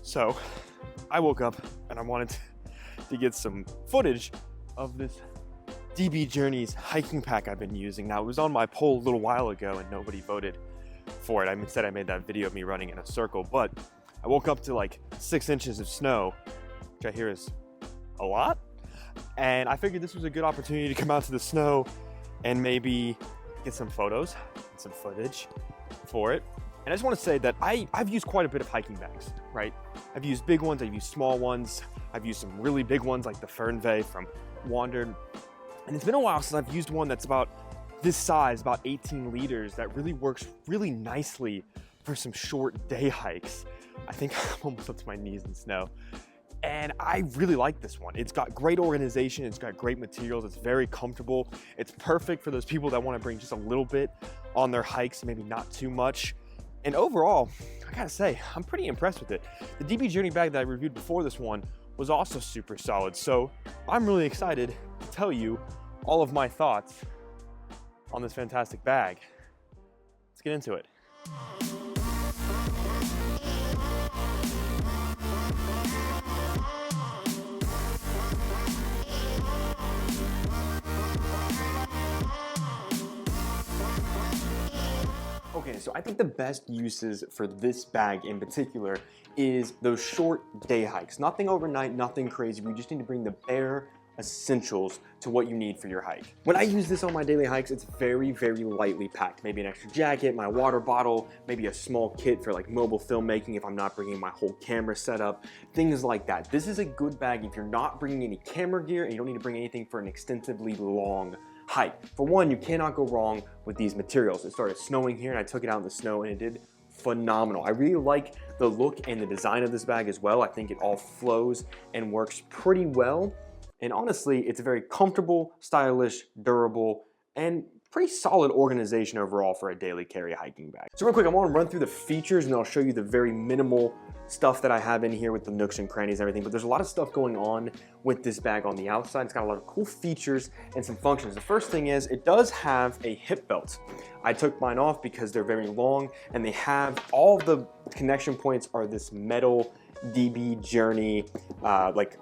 So I woke up and I wanted to get some footage of this DB Journeys hiking pack I've been using. Now, it was on my poll a little while ago and nobody voted for it. Instead, I made that video of me running in a circle, but I woke up to like 6 inches of snow, which I hear is a lot. And I figured this was a good opportunity to come out to the snow and maybe get some photos and some footage for it. And I just want to say that I've used quite a bit of hiking bags, right? I've used big ones, I've used small ones, I've used some really big ones like the Fernweh from Wandrd. And it's been a while since I've used one that's about this size, about 18 liters, that really works really nicely for some short day hikes. I think I'm almost up to my knees in snow. And I really like this one. It's got great organization, it's got great materials, it's very comfortable. It's perfect for those people that want to bring just a little bit on their hikes, maybe not too much. And overall, I gotta say, I'm pretty impressed with it. The DB Journey bag that I reviewed before this one was also super solid. So I'm really excited to tell you all of my thoughts on this fantastic bag. Let's get into it. Okay, so I think the best uses for this bag in particular is those short day hikes. Nothing overnight, nothing crazy. We just need to bring the bare essentials to what you need for your hike. When I use this on my daily hikes, it's very, very lightly packed. Maybe an extra jacket, my water bottle, maybe a small kit for like mobile filmmaking if I'm not bringing my whole camera setup, things like that. This is a good bag if you're not bringing any camera gear and you don't need to bring anything for an extensively long hike. For one, you cannot go wrong with these materials. It started snowing here and I took it out in the snow and it did phenomenal. I really like the look and the design of this bag as well. I think it all flows and works pretty well. And honestly, it's a very comfortable, stylish, durable, and pretty solid organization overall for a daily carry hiking bag. So real quick, I want to run through the features and I'll show you the very minimal stuff that I have in here with the nooks and crannies and everything, but there's a lot of stuff going on with this bag on the outside. It's got a lot of cool features and some functions. The first thing is it does have a hip belt. I took mine off because they're very long and they have all the connection points are this metal DB Journey like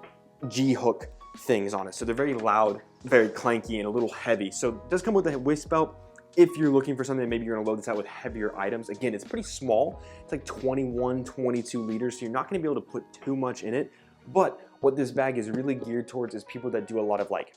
G-hook things on it. So they're very loud, very clanky, and a little heavy. So it does come with a waist belt if you're looking for something, maybe you're gonna load this out with heavier items. Again, it's pretty small. It's like 21, 22 liters, so you're not gonna be able to put too much in it. But what this bag is really geared towards is people that do a lot of like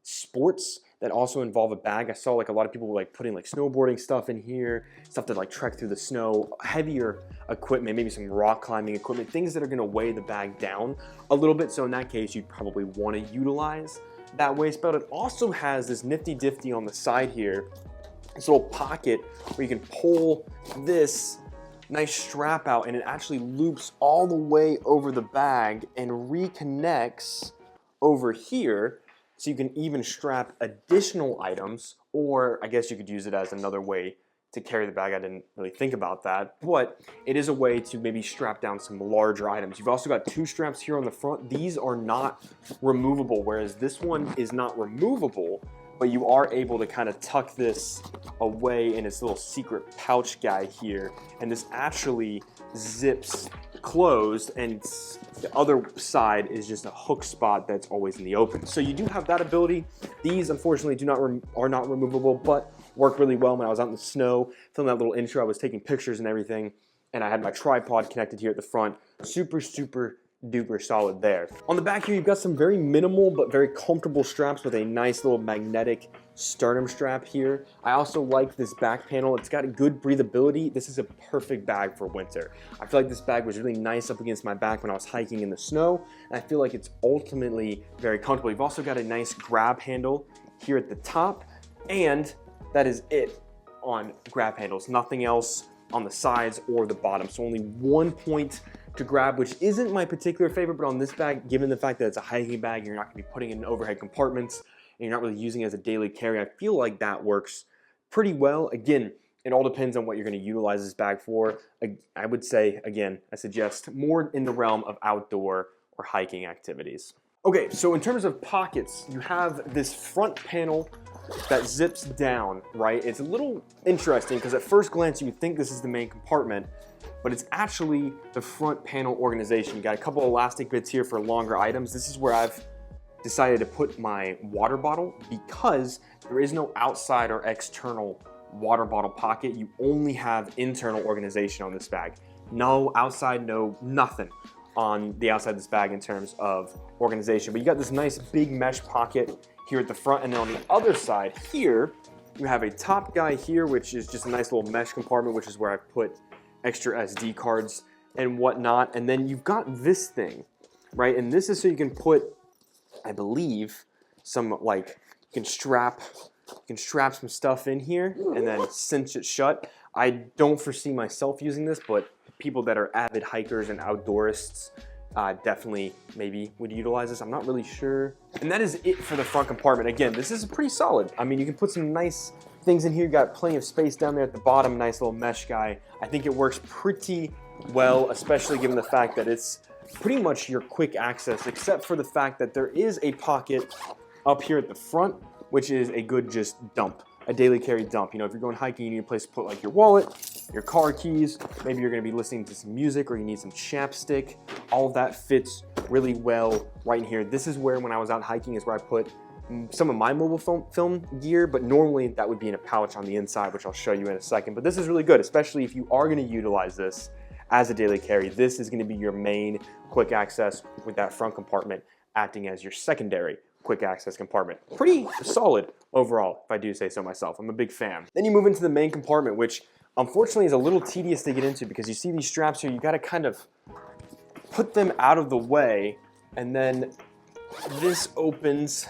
sports that also involve a bag. I saw like a lot of people were like putting like snowboarding stuff in here, stuff to like trek through the snow, heavier equipment, maybe some rock climbing equipment, things that are gonna weigh the bag down a little bit. So in that case, you'd probably wanna utilize that waist belt. It also has this nifty difty on the side here, this little pocket where you can pull this nice strap out and it actually loops all the way over the bag and reconnects over here. So you can even strap additional items, or I guess you could use it as another way to carry the bag. I didn't really think about that, but it is a way to maybe strap down some larger items. You've also got two straps here on the front. These are not removable, whereas this one is not removable, but you are able to kind of tuck this away in its little secret pouch guy here. And this actually zips closed, and the other side is just a hook spot that's always in the open. So you do have that ability. These unfortunately are not removable, but work really well. When I was out in the snow filming that little intro, I was taking pictures and everything, and I had my tripod connected here at the front. Super, super duper solid there. On the back here, you've got some very minimal but very comfortable straps with a nice little magnetic sternum strap here. I also like this back panel. It's got a good breathability. This is a perfect bag for winter. I feel like this bag was really nice up against my back when I was hiking in the snow, and I feel like it's ultimately very comfortable. You've also got a nice grab handle here at the top, and that is it on grab handles. Nothing else on the sides or the bottom. So only one point to grab, which isn't my particular favorite, but on this bag, given the fact that it's a hiking bag, you're not gonna be putting it in overhead compartments, and you're not really using it as a daily carry, I feel like that works pretty well. Again, it all depends on what you're gonna utilize this bag for. I would say, again, I suggest more in the realm of outdoor or hiking activities. Okay, so in terms of pockets, you have this front panel that zips down, right? It's a little interesting because at first glance you would think this is the main compartment, but it's actually the front panel organization. You got a couple elastic bits here for longer items. This is where I've decided to put my water bottle because there is no outside or external water bottle pocket. You only have internal organization on this bag. No outside, no nothing on the outside of this bag in terms of organization. But you got this nice big mesh pocket here at the front, and then on the other side here, you have a top guy here, which is just a nice little mesh compartment, which is where I've put extra SD cards and whatnot. And then you've got this thing, right? And this is so you can put, I believe, some like, you can strap some stuff in here and then cinch it shut. I don't foresee myself using this, but people that are avid hikers and outdoorists definitely maybe would utilize this. I'm not really sure. And that is it for the front compartment. Again, this is pretty solid. I mean, you can put some nice things in here. You got plenty of space down there at the bottom. Nice little mesh guy. I think it works pretty well, especially given the fact that it's pretty much your quick access, except for the fact that there is a pocket up here at the front, which is a good just dump, a daily carry dump. You know, if you're going hiking, you need a place to put like your wallet, your car keys, maybe you're gonna be listening to some music or you need some chapstick. All of that fits really well right in here. This is where, when I was out hiking, is where I put some of my mobile film gear, but normally that would be in a pouch on the inside, which I'll show you in a second. But this is really good, especially if you are gonna utilize this as a daily carry. This is gonna be your main quick access, with that front compartment acting as your secondary quick access compartment. Pretty solid overall, if I do say so myself. I'm a big fan. Then you move into the main compartment, which unfortunately is a little tedious to get into because you see these straps here, you gotta kind of put them out of the way, and then this opens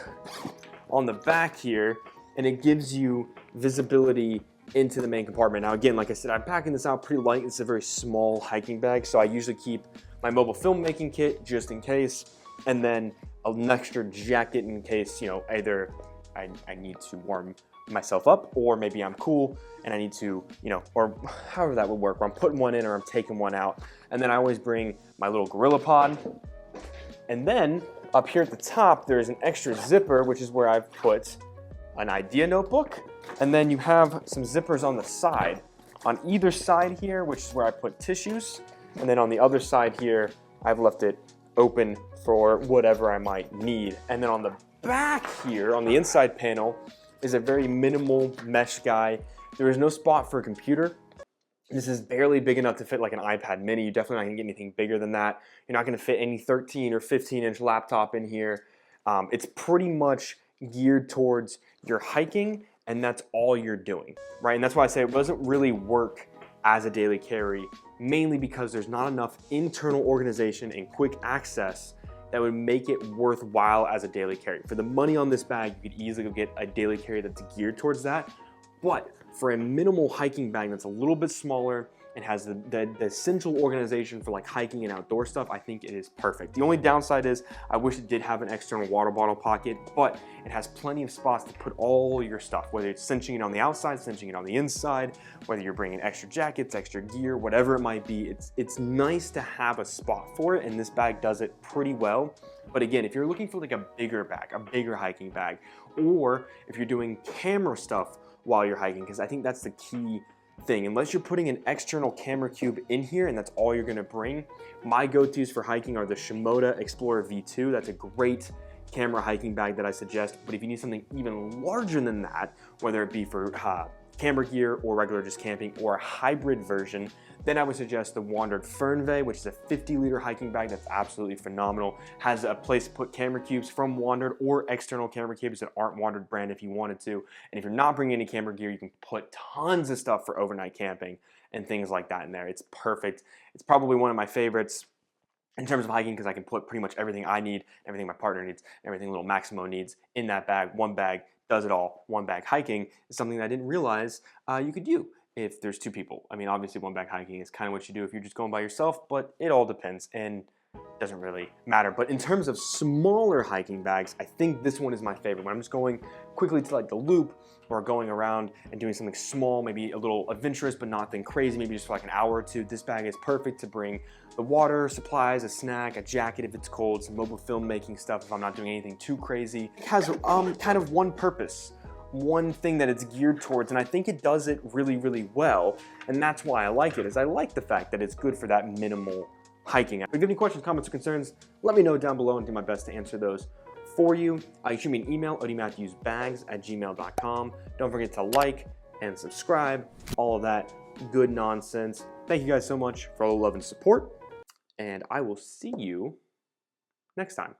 on the back here and it gives you visibility into the main compartment. Now again, like I said, I'm packing this out pretty light. It's a very small hiking bag, so I usually keep my mobile filmmaking kit just in case, and then an extra jacket in case, you know, either I need to warm myself up, or maybe I'm cool and I need to, you know, or however that would work, where I'm putting one in or I'm taking one out. And then I always bring my little Gorilla Pod. And then up here at the top, there's an extra zipper, which is where I've put an idea notebook. And then you have some zippers on the side. On either side here, which is where I put tissues. And then on the other side here, I've left it open for whatever I might need. And then on the back here, on the inside panel, is a very minimal mesh guy. There is no spot for a computer. This is barely big enough to fit like an iPad mini. You're definitely not gonna get anything bigger than that. You're not gonna fit any 13 or 15-inch laptop in here. It's pretty much geared towards your hiking, and that's all you're doing, right? And that's why I say it doesn't really work as a daily carry, mainly because there's not enough internal organization and quick access that would make it worthwhile as a daily carry. For the money on this bag, you could easily go get a daily carry that's geared towards that. But for a minimal hiking bag that's a little bit smaller and has the essential organization for like hiking and outdoor stuff, I think it is perfect. The only downside is I wish it did have an external water bottle pocket, but it has plenty of spots to put all your stuff, whether it's cinching it on the outside, cinching it on the inside, whether you're bringing extra jackets, extra gear, whatever it might be. It's nice to have a spot for it, and this bag does it pretty well. But again, if you're looking for like a bigger bag, a bigger hiking bag, or if you're doing camera stuff while you're hiking, because I think that's the key thing. Unless you're putting an external camera cube in here and that's all you're gonna bring, my go-tos for hiking are the Shimoda Explorer V2. That's a great camera hiking bag that I suggest. But if you need something even larger than that, whether it be for camera gear or regular just camping, or a hybrid version, then I would suggest the Wandrd Fernweh, which is a 50-liter hiking bag that's absolutely phenomenal. Has a place to put camera cubes from Wandrd, or external camera cubes that aren't Wandrd brand if you wanted to. And if you're not bringing any camera gear, you can put tons of stuff for overnight camping and things like that in there. It's perfect. It's probably one of my favorites in terms of hiking, because I can put pretty much everything I need, everything my partner needs, everything little Maximo needs in that bag. One bag does it all. One bag hiking is something that I didn't realize you could do if there's two people. I mean, obviously one bag hiking is kind of what you do if you're just going by yourself, but it all depends and doesn't really matter. But in terms of smaller hiking bags, I think this one is my favorite. When I'm just going quickly to like the loop, or going around and doing something small, maybe a little adventurous, but nothing crazy, maybe just for like an hour or two, this bag is perfect to bring the water, supplies, a snack, a jacket if it's cold, some mobile filmmaking stuff if I'm not doing anything too crazy. It has kind of one purpose one thing that it's geared towards, and I think it does it really, really well, and that's why I like it, is I like the fact that it's good for that minimal hiking. If you have any questions, comments, or concerns, let me know down below and do my best to answer those for you. You can shoot me an email, odiematthewsbags@gmail.com. Don't forget to like and subscribe, all of that good nonsense. Thank you guys so much for all the love and support, and I will see you next time.